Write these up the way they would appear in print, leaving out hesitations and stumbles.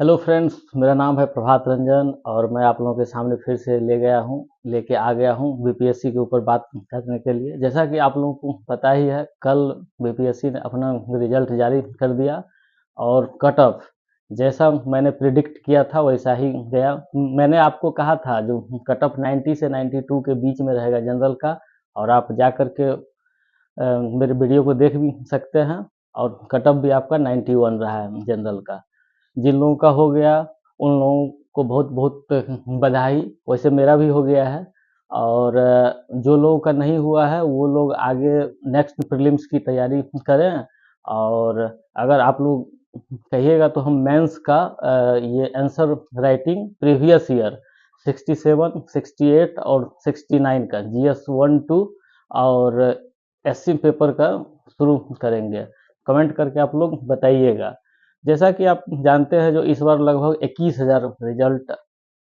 Hello friends, मेरा नाम है प्रभात रंजन और मैं आप लोगों के सामने फिर से लेके आ गया हूँ बीपीएससी के ऊपर बात करने के लिए। जैसा कि आप लोगों को पता ही है, कल बीपीएससी ने अपना रिजल्ट जारी कर दिया और कट ऑफ जैसा मैंने प्रिडिक्ट किया था वैसा ही गया। मैंने आपको कहा था जो कट ऑफ 90 से 92 के बीच में रहेगा जनरल का, और आप जा कर के मेरे वीडियो को देख भी सकते हैं। और कट ऑफ भी आपका 91 रहा है जनरल का। जिन लोगों का हो गया उन लोगों को बहुत बहुत बधाई। वैसे मेरा भी हो गया है, और जो लोगों का नहीं हुआ है वो लोग आगे नेक्स्ट प्रीलिम्स की तैयारी करें। और अगर आप लोग कहिएगा तो हम मेंस का ये आंसर राइटिंग प्रीवियस ईयर 67, 68 और 69 का जीएस 1-2 और एससी पेपर का शुरू करेंगे। कमेंट करके आप लोग बताइएगा। जैसा कि आप जानते हैं, जो इस बार लगभग 21,000 रिजल्ट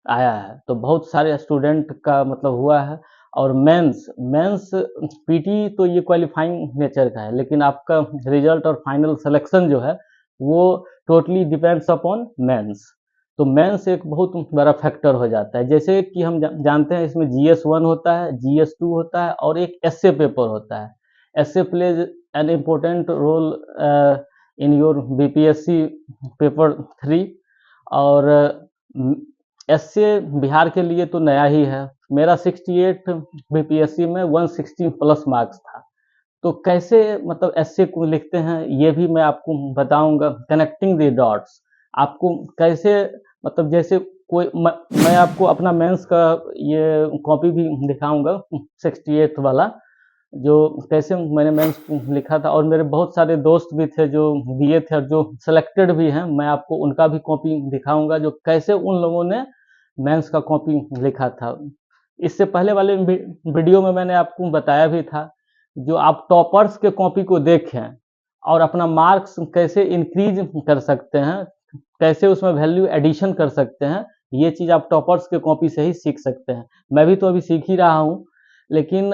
आया है, तो बहुत सारे स्टूडेंट का मतलब हुआ है। और मेंस मेंस पीटी तो ये क्वालिफाइंग नेचर का है, लेकिन आपका रिजल्ट और फाइनल सिलेक्शन जो है वो टोटली डिपेंड्स अपॉन मेंस। तो मेंस एक बहुत बड़ा फैक्टर हो जाता है। जैसे कि हम जानते हैं, इसमें जीएस 1 होता है, जीएस 2 होता है और एक एसए पेपर होता है। SA plays an important role in your BPSC paper 3। और एसए बिहार के लिए तो नया ही है। मेरा 68 बीपीएससी में 160 प्लस मार्क्स था। तो कैसे मतलब एसए को लिखते हैं ये भी मैं आपको बताऊंगा, कनेक्टिंग द डॉट्स। आपको कैसे मतलब जैसे मैं आपको अपना मेंस का ये कॉपी भी दिखाऊंगा, 68 वाला, जो कैसे मैंने मेंस लिखा था। और मेरे बहुत सारे दोस्त भी थे जो दिए थे और जो सिलेक्टेड भी हैं, मैं आपको उनका भी कॉपी दिखाऊंगा जो कैसे उन लोगों ने मेंस का कॉपी लिखा था। इससे पहले वाले वीडियो में मैंने आपको बताया भी था, जो आप टॉपर्स के कॉपी को देखें और अपना मार्क्स कैसे इंक्रीज कर सकते हैं, कैसे उसमें वैल्यू एडिशन कर सकते हैं, ये चीज़ आप टॉपर्स के कॉपी से ही सीख सकते हैं। मैं भी तो अभी सीख ही रहा हूँ, लेकिन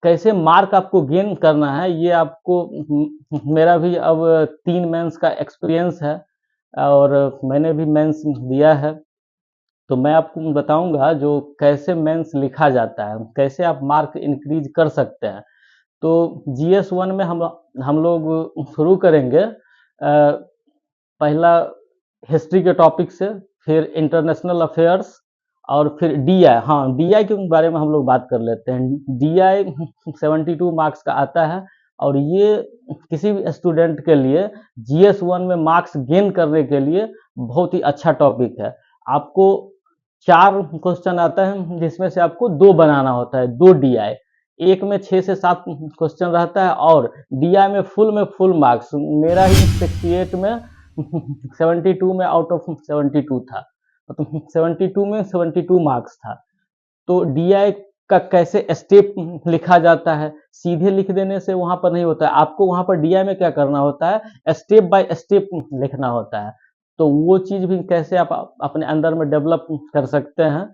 कैसे मार्क आपको गेन करना है ये आपको मेरा भी अब 3 मेंस का एक्सपीरियंस है और मैंने भी मेंस दिया है। तो मैं आपको बताऊंगा जो कैसे मेंस लिखा जाता है, कैसे आप मार्क इंक्रीज कर सकते हैं। तो जीएस 1 में हम लोग शुरू करेंगे पहला हिस्ट्री के टॉपिक से, फिर इंटरनेशनल अफेयर्स और फिर डीआई। हाँ, डीआई के बारे में हम लोग बात कर लेते हैं। डीआई 72 मार्क्स का आता है, और ये किसी भी स्टूडेंट के लिए जीएस 1 में मार्क्स गेन करने के लिए बहुत ही अच्छा टॉपिक है। आपको 4 क्वेश्चन आता है जिसमें से आपको 2 बनाना होता है, 2 डीआई। एक में 6 से 7 क्वेश्चन रहता है और डीआई में फुल मार्क्स। मेरा ही 68 में 72 में आउट ऑफ 72 था, मतलब 72 में 72 मार्क्स था। तो डीआई का कैसे स्टेप लिखा जाता है, सीधे लिख देने से वहां पर नहीं होता है। आपको वहां पर डीआई में क्या करना होता है, स्टेप बाय स्टेप लिखना होता है। तो वो चीज भी कैसे आप अपने अंदर में डेवलप कर सकते हैं।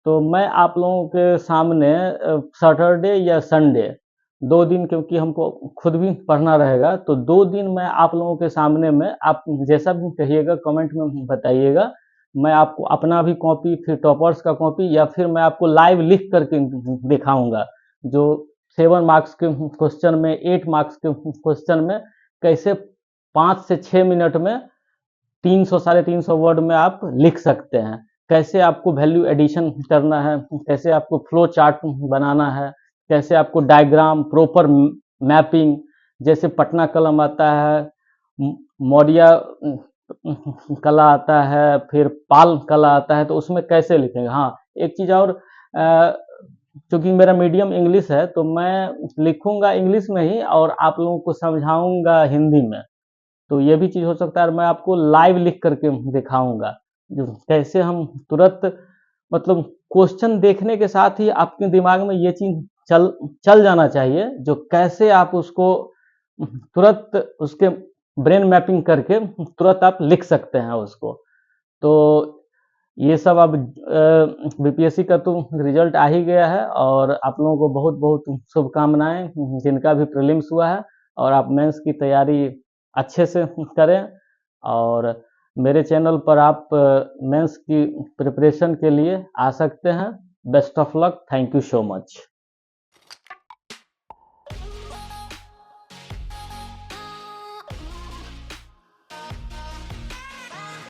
तो मैं आप लोगों के सामने सैटरडे या संडे 2 दिन, क्योंकि हमको खुद भी पढ़ना रहेगा, तो 2 दिन मैं आप लोगों के सामने में, आप जैसा भी कहिएगा कमेंट में बताइएगा, मैं आपको अपना भी कॉपी, फिर टॉपर्स का कॉपी, या फिर मैं आपको लाइव लिख करके दिखाऊंगा जो 7 मार्क्स के क्वेश्चन में, 8 मार्क्स के क्वेश्चन में कैसे 5 से 6 मिनट में 300 350 वर्ड में आप लिख सकते हैं। कैसे आपको वैल्यू एडिशन करना है, कैसे आपको फ्लो चार्ट बनाना है, कैसे आपको डायग्राम प्रॉपर मैपिंग, जैसे पटना कलम आता है, मौर्य कला आता है, फिर पाल कला आता है, तो उसमें कैसे लिखेंगे। हाँ, एक चीज और, चूंकि मेरा मीडियम इंग्लिश है तो मैं लिखूंगा इंग्लिश में ही और आप लोगों को समझाऊंगा हिंदी में। तो ये भी चीज हो सकता है, मैं आपको लाइव लिख करके दिखाऊंगा जो कैसे हम तुरंत, मतलब क्वेश्चन देखने के साथ ही आपके दिमाग में ये चीज चल चल जाना चाहिए, जो कैसे आप उसको तुरंत उसके ब्रेन मैपिंग करके तुरंत आप लिख सकते हैं उसको। तो ये सब अब बीपीएससी का तो रिजल्ट आ ही गया है, और आप लोगों को बहुत बहुत शुभकामनाएं जिनका भी प्रीलिम्स हुआ है। और आप मेंस की तैयारी अच्छे से करें। और मेरे चैनल पर आप मेंस की प्रिपरेशन के लिए आ सकते हैं। Best of luck, thank you so much.